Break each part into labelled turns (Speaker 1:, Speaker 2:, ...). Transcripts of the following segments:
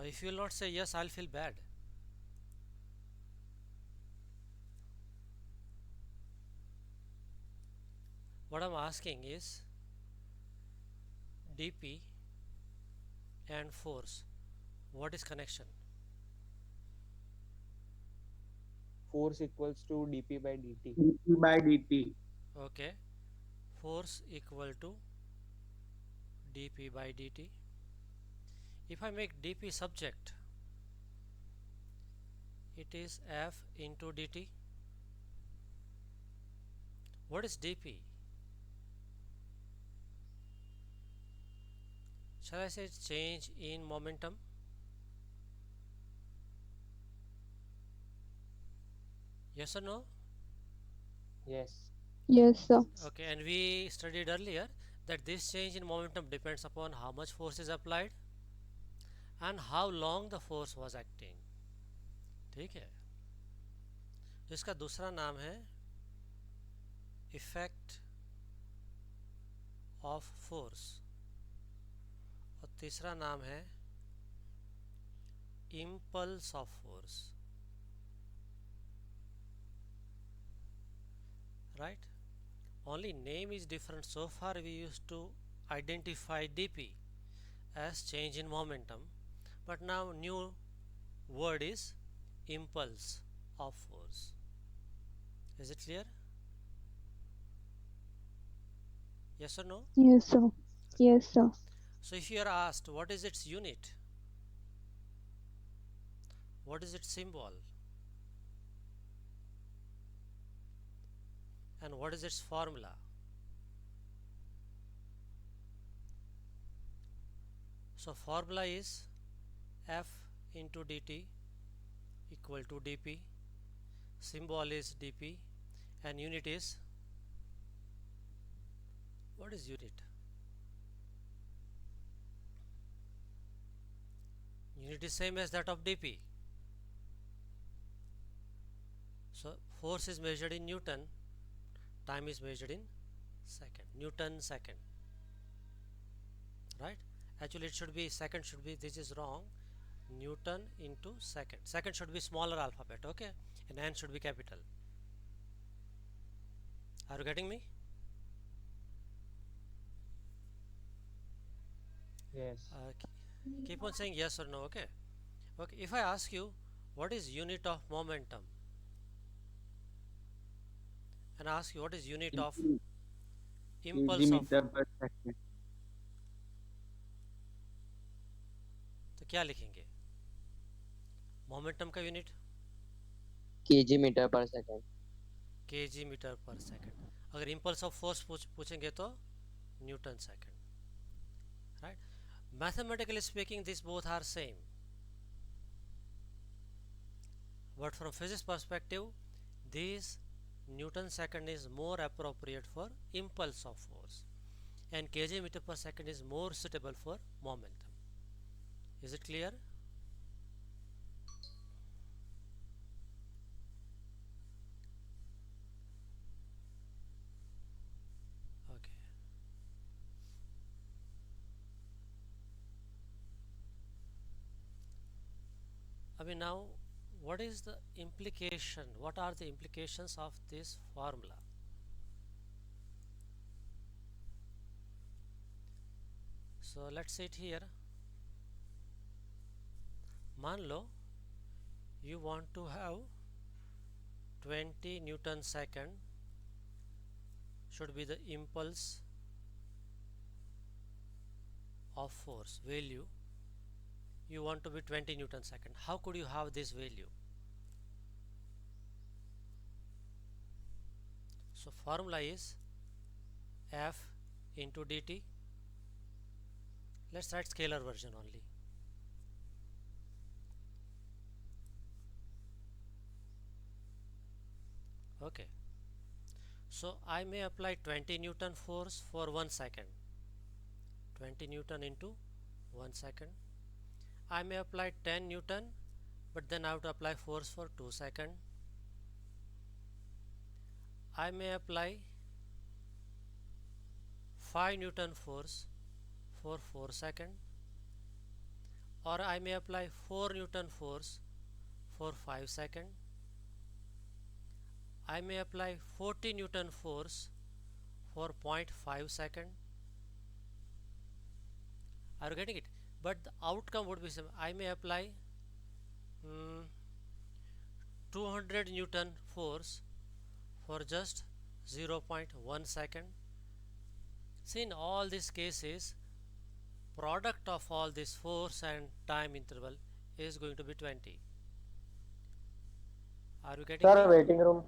Speaker 1: If you will not say yes, I'll feel bad. What I'm asking is dp and force. What is connection?
Speaker 2: Force equals to dp by dt.
Speaker 3: dp by dt.
Speaker 1: Okay, force equal to dp by dt. If I make dp subject, it is F into dt. What is dp? Shall I say change in momentum? Yes or no?
Speaker 2: Yes.
Speaker 4: Yes, sir.
Speaker 1: Okay, and we studied earlier that this change in momentum depends upon how much force is applied and how long the force was acting. ठीक है, तो इसका दूसरा नाम है effect of force और तीसरा नाम है impulse of force. Right? Only name is different. So far we used to identify dp as change in momentum, but now new word is impulse of force. Is it clear? Yes or no?
Speaker 4: Yes, sir.
Speaker 1: Okay.
Speaker 4: Yes, sir.
Speaker 1: So if you are asked what is its unit, what is its symbol, and what is its formula, so formula is F into dt equal to dp, symbol is dp, and unit is, what is unit? Unit is same as that of dp. So force is measured in Newton, time is measured in second, Newton second, right? Actually it should be second, should be, this is wrong, Newton into second. Second should be smaller alphabet, okay, and n should be capital. Are you getting me?
Speaker 2: Yes.
Speaker 1: Keep on saying yes or no, okay. Okay, if I ask you what is unit of momentum and ask you what is unit of
Speaker 3: kg kg
Speaker 1: impulse of,
Speaker 3: meter per second.
Speaker 1: तो क्या लिखेंगे? Momentum का unit
Speaker 2: kg meter per second.
Speaker 1: kg metre per second. अगर impulse of force पूछेंगे तो newton second, right? Mathematically speaking these both are same, but from physics perspective this Newton second is more appropriate for impulse of force and kg meter per second is more suitable for momentum. Is it clear? Okay. I mean, now what is the implication, what are the implications of this formula? So let's say it here. मान लो you want to have 20 Newton second should be the impulse of force value. You want to be 20 Newton second. How could you have this value? So formula is F into dt. Let's write scalar version only. Okay. So I may apply 20 Newton force for 1 second. 20 Newton into 1 second. I may apply 10 Newton, but then I have to apply force for 2 second. I may apply 5 Newton force for 4 second, or I may apply 4 Newton force for 5 seconds. I may apply 40 Newton force for 0.5 second. Are you getting it? But the outcome would be same. I may apply 200 Newton force for just 0.1 second. See, in all these cases, product of all this force and time interval is going to be 20. Are you getting
Speaker 2: Sir,
Speaker 1: me?
Speaker 2: waiting room.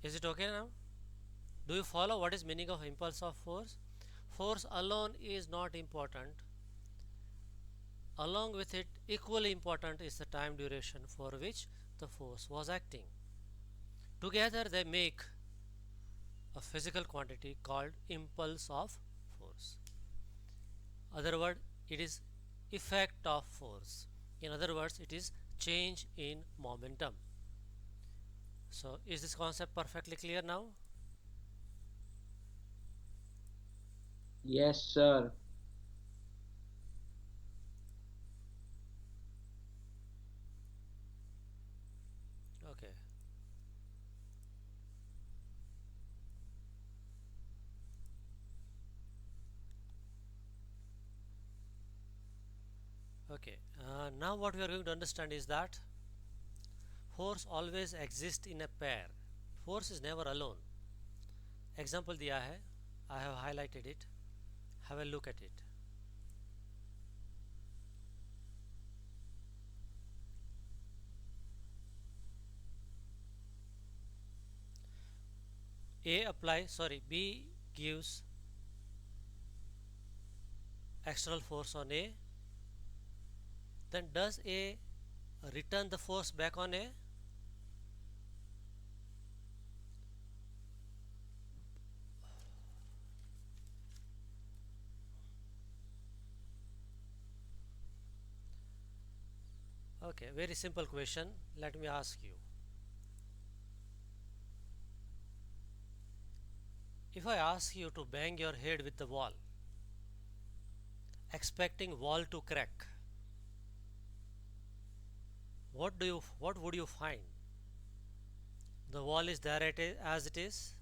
Speaker 1: Is it okay now? Do you follow what is meaning of impulse of force? Force alone is not important. Along with it, equally important is the time duration for which the force was acting. Together they make a physical quantity called impulse of force. Other word, it is effect of force. In other words, it is change in momentum. So is this concept perfectly clear now?
Speaker 3: Yes, sir.
Speaker 1: Okay. Okay. Now what we are going to understand is that force always exists in a pair. Force is never alone. Example दिया है. I have highlighted it. Have a look at it. B gives external force on A. Then does A return the force back on A? Okay, very simple question. Let me ask you. If I ask you to bang your head with the wall, expecting wall to crack, what would you find? The wall is there as it is.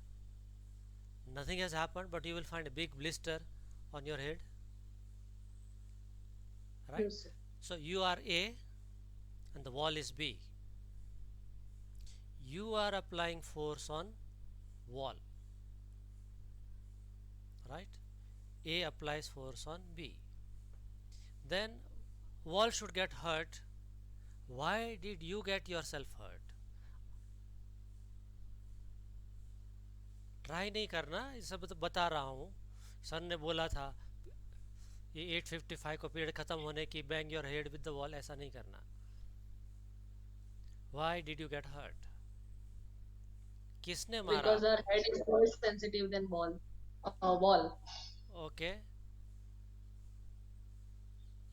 Speaker 1: Nothing has happened, but you will find a big blister on your head. Right?
Speaker 4: Yes, sir.
Speaker 1: So you are A and the wall is B. You are applying force on wall. Right? A applies force on B. Then wall should get hurt. Why did you get yourself hurt? Try नहीं करना, ये सब तो बता रहा हूँ. Sir ने बोला था ये 8:55 को पीरियड खत्म होने की bang your head with the wall, ऐसा नहीं करना. Why did you get hurt? किसने मारा?
Speaker 4: Because our head is more sensitive than wall.
Speaker 1: Okay,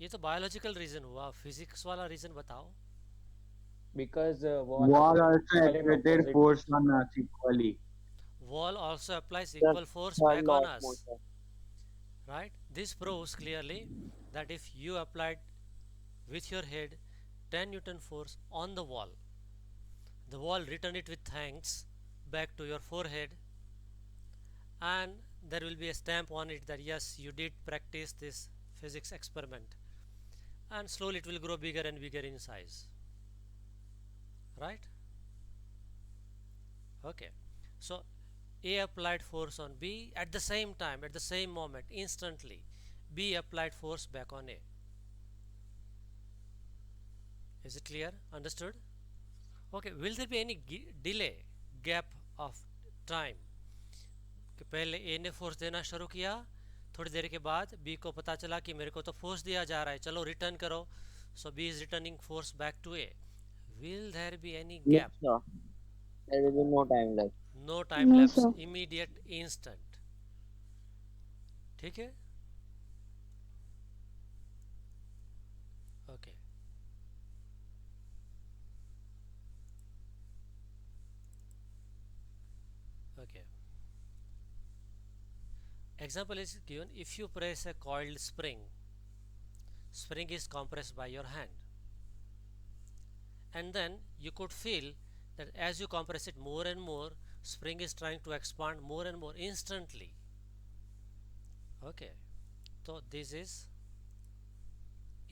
Speaker 1: ये तो बायोलॉजिकल रीजन हुआ. फिजिक्स वाला रीजन बताओ.
Speaker 2: Because
Speaker 3: Wall also exerted force on us equally.
Speaker 1: Wall also applies
Speaker 2: the
Speaker 1: equal force
Speaker 2: third
Speaker 1: back
Speaker 2: law
Speaker 1: on
Speaker 2: of
Speaker 1: us.
Speaker 2: motion.
Speaker 1: Right? This proves clearly that if you applied with your head 10 Newton force on the wall return it with thanks back to your forehead, and there will be a stamp on it that yes, you did practice this physics experiment, and slowly it will grow bigger and bigger in size. Right? Okay. So A applied force on B at the same time, at the same moment, instantly. B applied force back on A. Is it clear? Understood? Okay. Will there be any delay, gap of time? कि पहले A ने force देना शुरू किया, थोड़ी देर के बाद B को पता चला कि मेरे को तो फोर्स दिया जा रहा है, चलो रिटर्न करो. So B is returning force back to A. Will there be any gap?
Speaker 2: Yes, sir. There will be no time left.
Speaker 1: No time
Speaker 5: No,
Speaker 1: lapse,
Speaker 5: sir.
Speaker 1: immediate, instant. ठीक है? Okay. Okay. Example is given: if you press a coiled spring, spring is compressed by your hand, and then you could feel that as you compress it more and more, spring is trying to expand more and more instantly. Okay, so this is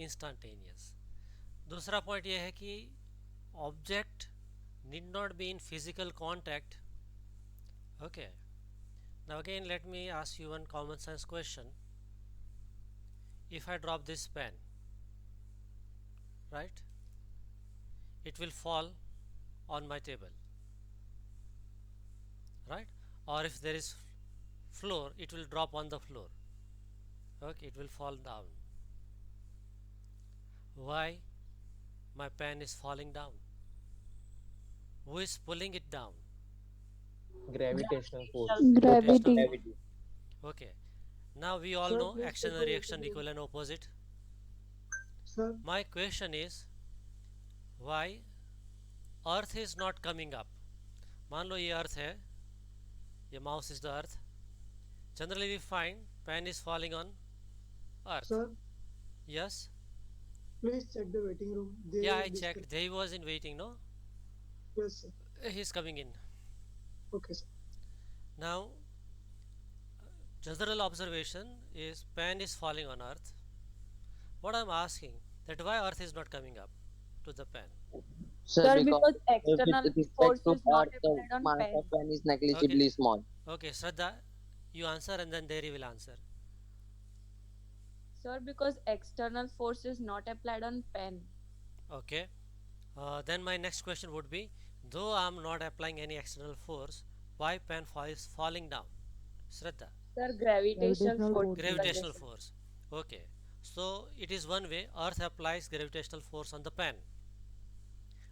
Speaker 1: instantaneous. दूसरा point यह है कि object need not be in physical contact. Okay, now again let me ask you one common sense question. If I drop this pen, right, it will fall on my table, right? Or if there is floor, it will drop on the floor. Okay, it will fall down. Why my pen is falling down? Who is pulling it down?
Speaker 2: Gravitational force.
Speaker 5: Gravity.
Speaker 2: Gravity.
Speaker 1: Okay, now we all
Speaker 6: Sir,
Speaker 1: know
Speaker 6: please
Speaker 1: action and
Speaker 6: take
Speaker 1: reaction
Speaker 6: over.
Speaker 1: equal and opposite.
Speaker 6: Sir,
Speaker 1: My question is, why earth is not coming up? मान लो ये अर्थ है, ये mouse is the earth. Generally we find pen is falling on earth.
Speaker 6: sir,
Speaker 1: Yes.
Speaker 6: please check the waiting room. They
Speaker 1: Yeah,
Speaker 6: are
Speaker 1: I checked.
Speaker 6: discussing.
Speaker 1: They was in waiting. No,
Speaker 6: Yes, sir.
Speaker 1: he's coming in
Speaker 6: Okay, sir.
Speaker 1: now. General observation is pen is falling on earth. What I'm asking, that why earth is not coming up to the pen?
Speaker 5: Sir, because external
Speaker 7: with respect
Speaker 5: force
Speaker 7: to
Speaker 5: is not
Speaker 7: Earth, the
Speaker 5: applied on
Speaker 7: mass
Speaker 5: pen.
Speaker 7: of pen is negligibly small.
Speaker 1: Okay, Shraddha, you answer and then Derry will answer.
Speaker 5: Sir, because external force is not applied on pen.
Speaker 1: Okay, then my next question would be, though I'm not applying any external force, why pen is falling down? Shraddha.
Speaker 5: Sir, gravitational force.
Speaker 1: Gravitational force. Okay, so it is one way earth applies gravitational force on the pen,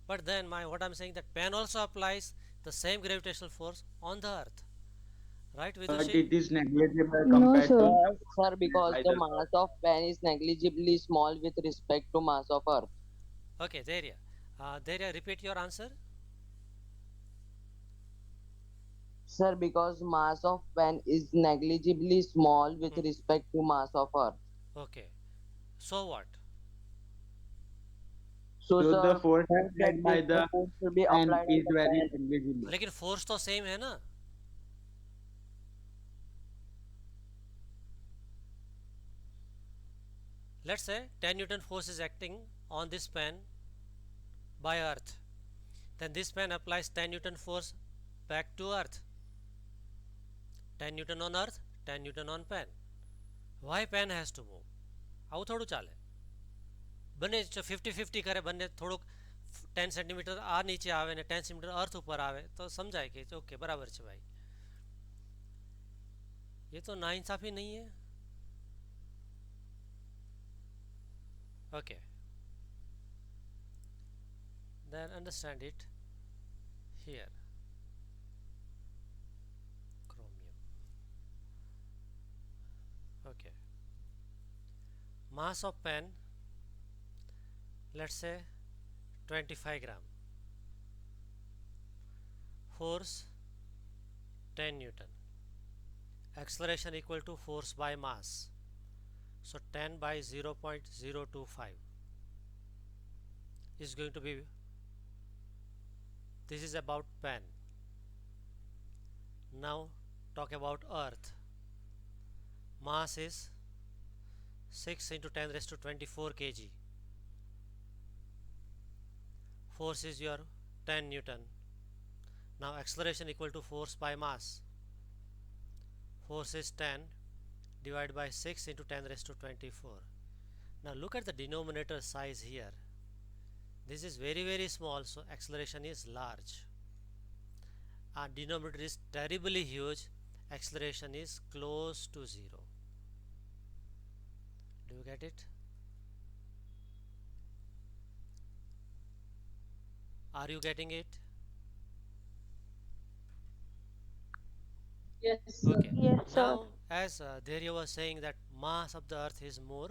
Speaker 1: but then what I'm saying, that pen also applies the same gravitational force on the earth, right,
Speaker 3: But
Speaker 1: Vidushi?
Speaker 3: it is negligible
Speaker 5: No,
Speaker 3: compared
Speaker 5: sir.
Speaker 3: to
Speaker 7: Yes, sir, because the
Speaker 3: either
Speaker 7: mass of pen is negligibly small with respect to mass of Earth.
Speaker 1: Okay, Derya. Derya, repeat your answer.
Speaker 7: Sir, because mass of pen is negligibly small with respect to mass of Earth.
Speaker 1: Okay, so what?
Speaker 7: So,
Speaker 3: So the
Speaker 7: sir,
Speaker 3: force
Speaker 7: force
Speaker 3: applied by the
Speaker 7: force should be
Speaker 3: pen
Speaker 7: applied on
Speaker 3: is
Speaker 7: the
Speaker 3: very
Speaker 7: pen.
Speaker 3: negligible.
Speaker 1: लेकिन force तो same है ना. Let's say 10 Newton force is acting on this pen by earth, then this pen applies 10 Newton force back to earth. 10 Newton on earth, 10 Newton on pen. Why pen has to move? આવું થોડું ચાલે. બંને 50-50 કરે, બંને થોડુંક 10 centimetre આ નીચે આવે ને 10 સેન્ટીમીટર અર્થ ઉપર આવે તો સમજાય કે ઓકે બરાબર છે ભાઈ. ये तो नाइंसाफी नहीं है. Okay, then understand it here. Chromium. Okay, mass of pen, let's say 25 gram, force 10 Newton, acceleration equal to force by mass, so 10 by 0.025 is going to be, this is about pen. Now talk about earth. Mass is 6 into 10 raised to 24 kg. Force is your 10 Newton. Now acceleration equal to force by mass. Force is 10 divided by 6 into 10 raised to 24. Now look at the denominator size here. This is very very small, so acceleration is large. Our denominator is terribly huge, acceleration is close to 0. Do you get it? Are you getting it?
Speaker 4: Yes, sir.
Speaker 1: Okay.
Speaker 5: Yes, sir.
Speaker 1: Now as Dharya was saying that mass of the earth is more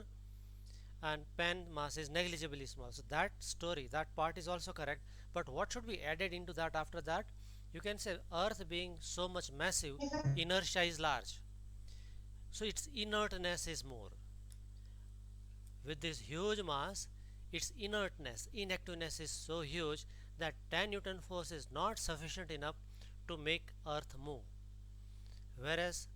Speaker 1: and pen mass is negligibly small, so that story, that part is also correct, but what should be added into that after that? You can say Earth being so much massive, inertia is large. So its inertness is more. With this huge mass, its inertness, inactiveness is so huge that 10 Newton force is not sufficient enough to make Earth move. Whereas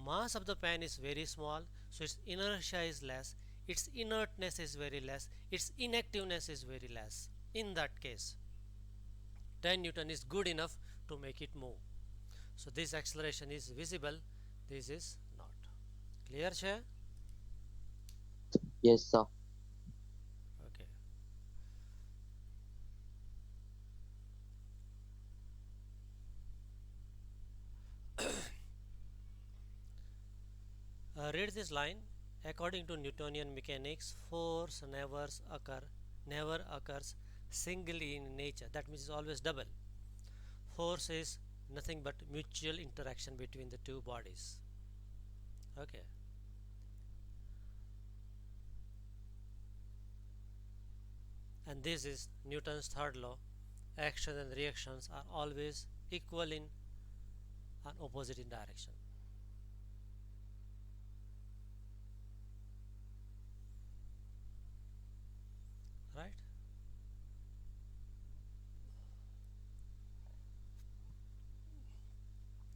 Speaker 1: mass of the pen is very small, so its inertia is less, its inertness is very less, its inactiveness is very less. In that case, 10 Newton is good enough to make it move. So this acceleration is visible, this is not. Clear છે?
Speaker 7: Yes, sir.
Speaker 1: Okay. Read this line. According to Newtonian mechanics, force never occurs singly in nature. That means it's always double. Force is nothing but mutual interaction between the two bodies. Okay. And this is Newton's third law. Action and reactions are always equal in and opposite in direction. Right?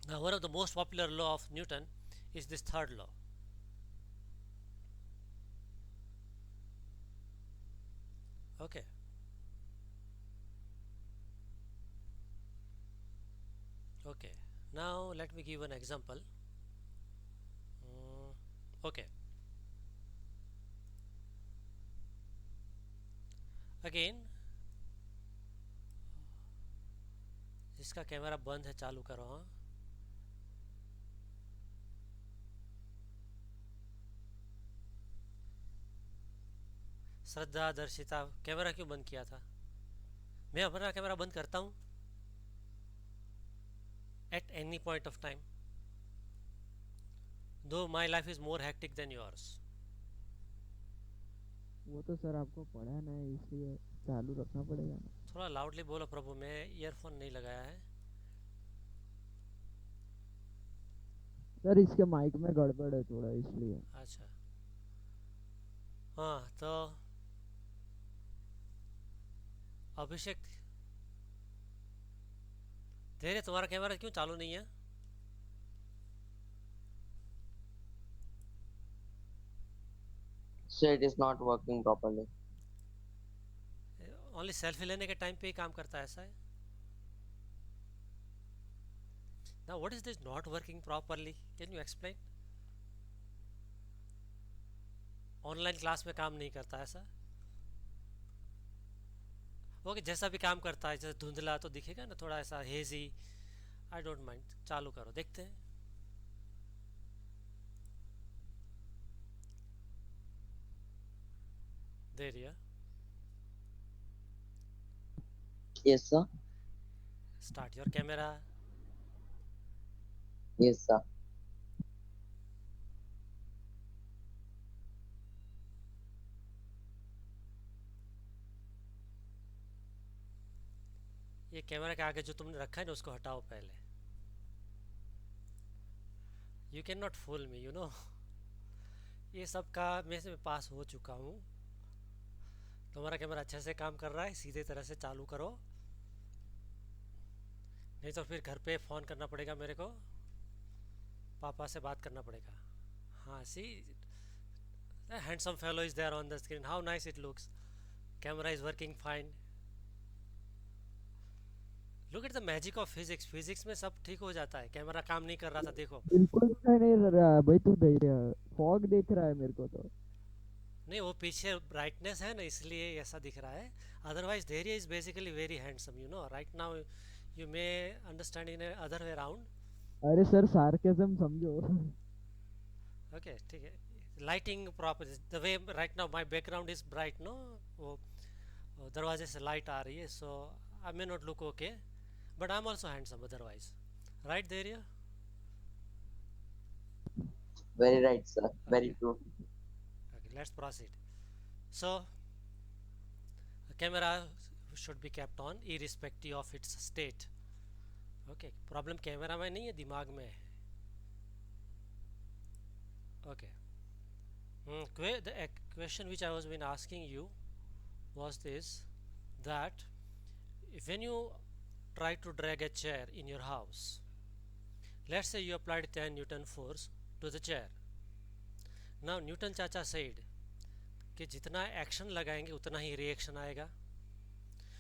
Speaker 1: Now, one of the most popular law of Newton is this third law. Okay. Okay. Now let me give an example. Okay. Again, जिसका camera बंद है चालू करो. हाँ, श्रद्धा, दर्शिता, camera क्यों बंद किया था? मैं अपना कैमरा बंद करता हूँ at any point of time, though my life is more hectic than yours.
Speaker 8: वो तो सर आपको पढ़ाना है इसलिए चालू रखना पड़ेगा ना.
Speaker 1: थोड़ा लाउडली बोलो प्रभु, मैं ईयरफोन नहीं लगाया है.
Speaker 8: सर इसके माइक में गड़बड़ है थोड़ा इसलिए.
Speaker 1: अच्छा. हाँ, तो अभिषेक, धैर्य, तुम्हारा कैमरा क्यों चालू नहीं है?
Speaker 7: So it is not working properly.
Speaker 1: Only selfie लेने के टाइम पे ही काम करता है, ऐसा है? Now what is this not working properly? Can you explain? Online class में काम नहीं करता ऐसा? ओके, जैसा भी काम करता है, जैसे धुंधला तो दिखेगा ना, थोड़ा ऐसा हेजी. आई डोंट माइंड, चालू करो, देखते हैं. धैर्य,
Speaker 7: Yes, sir.
Speaker 1: Start your camera.
Speaker 7: Yes, sir.
Speaker 1: ये कैमरा के आगे जो तुमने रखा है ना, उसको हटाओ पहले. You can not fool me, you know. ये सब का मैं से पास हो चुका हूँ. तुम्हारा कैमरा अच्छे से काम कर रहा है, सीधे तरह से चालू करो, नहीं तो फिर घर पे फ़ोन करना पड़ेगा मेरे को, पापा से बात करना पड़ेगा. हाँ, see, handsome fellow is there on the screen. How nice it looks. Camera is working fine. Look at the magic of physics. Physics में सब ठीक हो जाता है. कैमरा काम नहीं कर रहा था, देखो.
Speaker 8: बिल्कुल नहीं कर रहा भाई, तू धैर्य फॉग देख रहा है मेरे को तो.
Speaker 1: नहीं, वो पीछे ब्राइटनेस है ना, इसलिए ऐसा दिख रहा है. Otherwise Dhairya is basically very handsome, you know. Right now you may understand in other way around.
Speaker 8: अरे सर सार्केज्म समझो.
Speaker 1: ओके, ठीक है. Lighting proper, the way right now my background is bright, no. वो दरवाजे से लाइट आ रही है, so I may not look okay, but I am also handsome otherwise. Right Dhairya?
Speaker 7: Very right, sir. Very true.
Speaker 1: Okay, let's proceed. So, a camera should be kept on irrespective of its state. Okay, problem camera में नहीं है, दिमाग में है. Okay. The question which I was been asking you was this, that when you try to drag a chair in your house, let's say you applied 10 Newton force to the chair. Now Newton चाचा said कि जितना action लगाएंगे उतना ही reaction आएगा.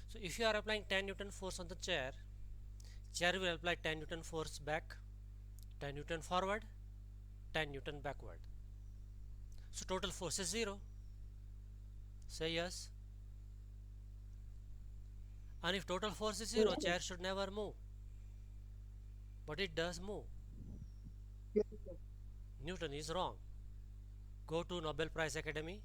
Speaker 1: So if you are applying 10 Newton force on the chair, chair will apply 10 Newton force back, 10 Newton forward, 10 Newton backward. So total force is 0. Say yes. And if total force is 0, chair should never move. But it does move.
Speaker 6: Yes, sir.
Speaker 1: Newton is wrong. Go to Nobel Prize Academy.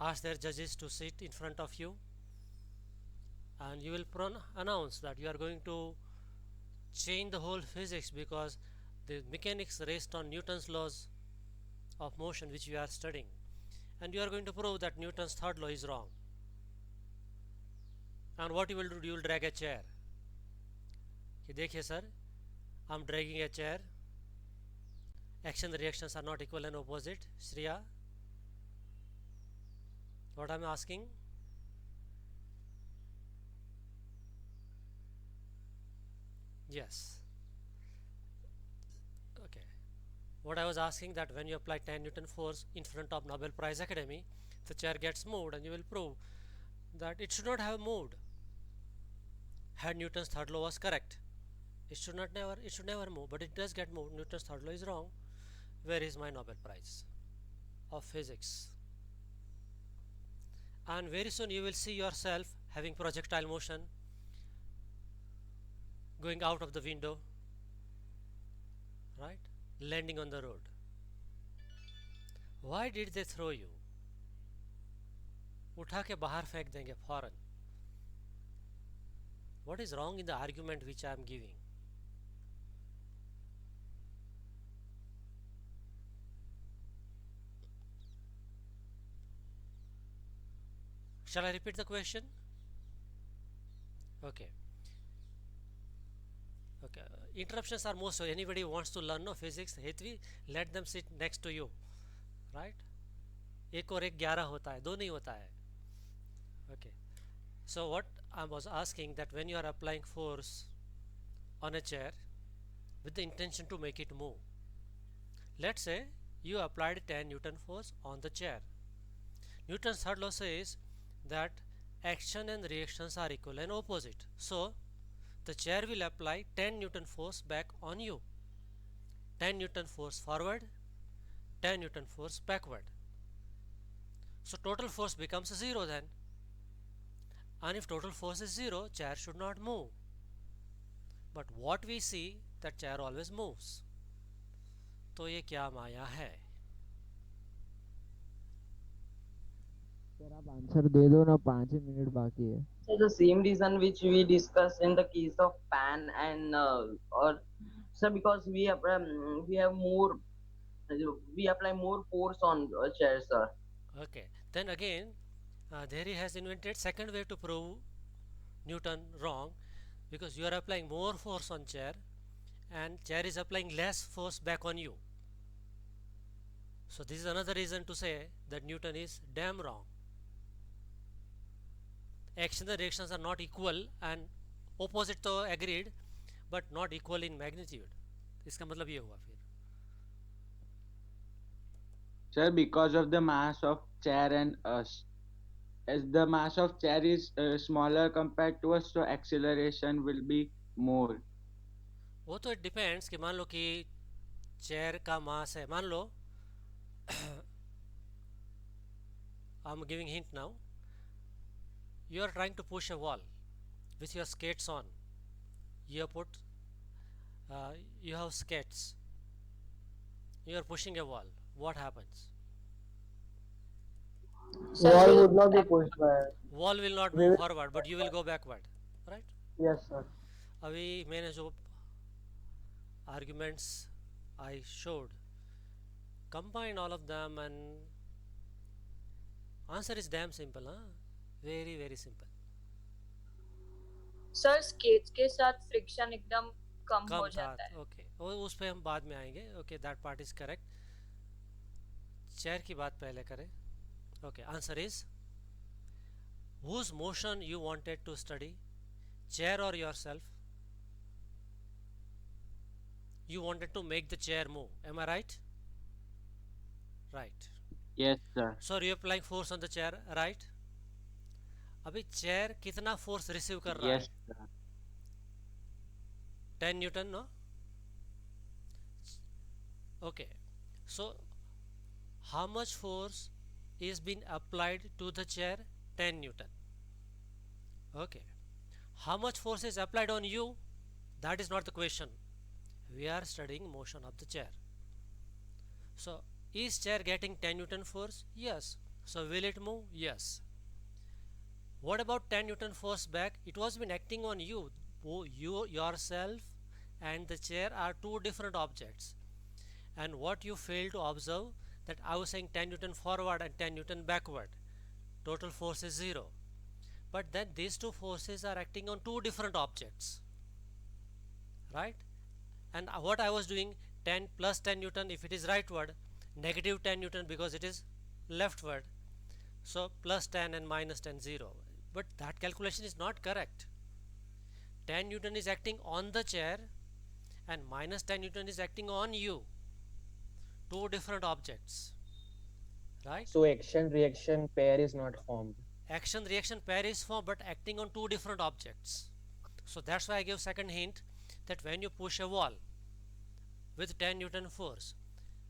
Speaker 1: Ask their judges to sit in front of you. And you will announce that you are going to change the whole physics, because the mechanics rests on Newton's laws of motion which we are studying, and you are going to prove that Newton's third law is wrong. And what you will do, you will drag a chair. कि देखिए sir, I am dragging a chair. Action and reactions are not equal and opposite. Shriya, what I am asking? Yes. Okay. What I was asking, that when you apply 10 Newton force in front of Nobel Prize Academy, the chair gets moved, and you will prove that it should not have moved had Newton's third law was correct. It should never move, but it does get moved. Newton's third law is wrong. Where is my Nobel Prize of physics? And very soon you will see yourself having projectile motion, going out of the window, right, landing on the road. Why did they throw you? उठा के बाहर फेंक देंगे फौरन. What is wrong in the argument which I am giving? Shall I repeat the question? Okay. Okay. Interruptions are most. Anybody wants to learn physics, Hetvi, let them sit next to you, right? एक और एक 11 होता है, 2 नहीं होता है. Okay. So what I was asking, that when you are applying force on a chair with the intention to make it move, let's say you applied 10 Newton force on the chair. Newton's third law says that action and reactions are equal and opposite. So the chair will apply 10 Newton force back on you. 10 Newton force forward, 10 Newton force backward. So total force becomes 0 then. And if total force is 0, chair should not move. But what we see, that chair always moves. तो ये क्या माया है?
Speaker 8: Sir आप answer दे दो ना, 5 ही minute बाकी है.
Speaker 7: So the same reason which we discussed in the case of pan and or sir, because we have more, we apply more force on chair, sir.
Speaker 1: Okay. Then again, there has invented second way to prove Newton wrong, because you are applying more force on chair and chair is applying less force back on you. So this is another reason to say that Newton is damn wrong. Action and reactions are not equal, and opposite तो agreed, but not equal in magnitude. इसका मतलब ये हुआ फिर.
Speaker 3: Sir, because of the mass of chair and us, as the mass of chair is smaller compared to us, so acceleration will be more.
Speaker 1: वो तो it depends कि मान लो कि chair का mass है, मान लो I'm giving hint now. You are trying to push a wall with your skates on. You have skates. You are pushing a wall. What happens?
Speaker 2: Wall would not be pushed by.
Speaker 1: Wall will not move forward, but you will go backward, right?
Speaker 2: Yes, sir.
Speaker 1: अभी मैंने जो arguments I showed, combine all of them and answer is damn simple, huh? Very, very simple.
Speaker 5: Sir skates के साथ friction एकदम कम हो
Speaker 1: कम था,
Speaker 5: जाता है.
Speaker 1: ओके, उस पे हम बाद में आएंगे. Okay, that part is correct. Chair की बात पहले करें. Okay, answer is whose motion you wanted to study, chair or yourself? You wanted to make the chair move, am I right? Right.
Speaker 3: Yes, sir.
Speaker 1: So are you applying force on the chair, right? अभी chair कितना force receive कर रहा
Speaker 3: Yes,
Speaker 1: है?
Speaker 3: sir.
Speaker 1: 10 newton, no? Okay, so how much force is being applied to the chair? 10 newton. Okay, how much force is applied on you? That is not the question. We are studying motion of the chair. So is chair getting 10 newton force? Yes. So will it move? Yes. What about 10 newton force back? It was been acting on you. You yourself and the chair are two different objects. And what you fail to observe, that I was saying 10 newton forward and 10 newton backward. Total force is 0. But then these two forces are acting on two different objects. Right? And what I was doing, 10 plus 10 newton if it is rightward, negative 10 newton because it is leftward. So plus 10 and minus 10, 0. But that calculation is not correct. 10 newton is acting on the chair and minus 10 newton is acting on you. Two different objects. Right?
Speaker 2: So action reaction pair is not formed.
Speaker 1: Action reaction pair is formed but acting on two different objects. So that's why I give second hint, that when you push a wall with 10 newton force,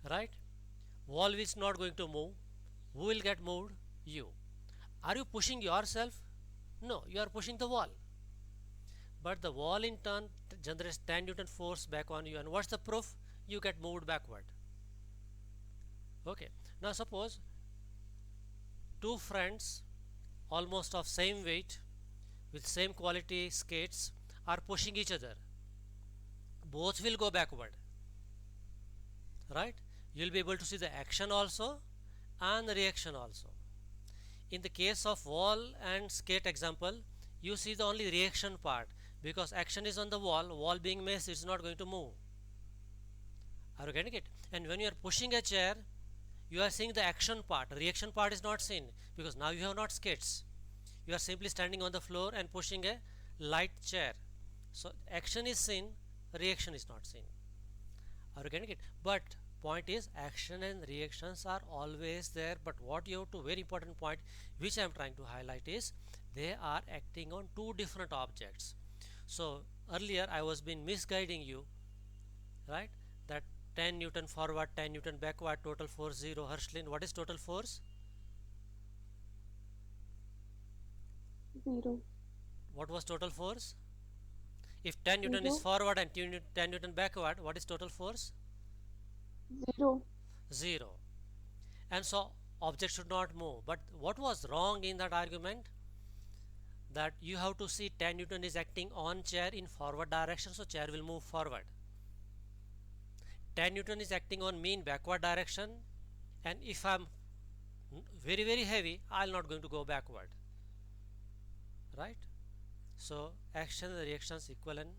Speaker 1: right, wall is not going to move. Who will get moved? You. Are you pushing yourself? No, you are pushing the wall. But the wall in turn generates 10 newton force back on you, and what's the proof? You get moved backward. Okay, now suppose two friends almost of same weight with same quality skates are pushing each other. Both will go backward, right? You'll be able to see the action also and the reaction also. In the case of wall and skate example, you see the only reaction part, because action is on the wall being missed, it's not going to move. Are you getting it? And when you are pushing a chair, you are seeing the action part. Reaction part is not seen, because now you have not skates. You are simply standing on the floor and pushing a light chair. So action is seen, reaction is not seen. Are you getting it? But point is, action and reactions are always there, but what you have to, very important point which I am trying to highlight is, they are acting on two different objects. So earlier I was been misguiding you, right, that 10 newton forward, 10 newton backward, total force 0. Harshlin, what is total force?
Speaker 5: 0.
Speaker 1: What was total force? If 10 newton is forward and 10 newton backward, what is total force?
Speaker 5: 0.
Speaker 1: 0. And so object should not move. But what was wrong in that argument? That you have to see 10 newton is acting on chair in forward direction, so chair will move forward. 10 newton is acting on me in backward direction, and if I'm very very heavy, I'll not going to go backward, right? So action and reactions equivalent.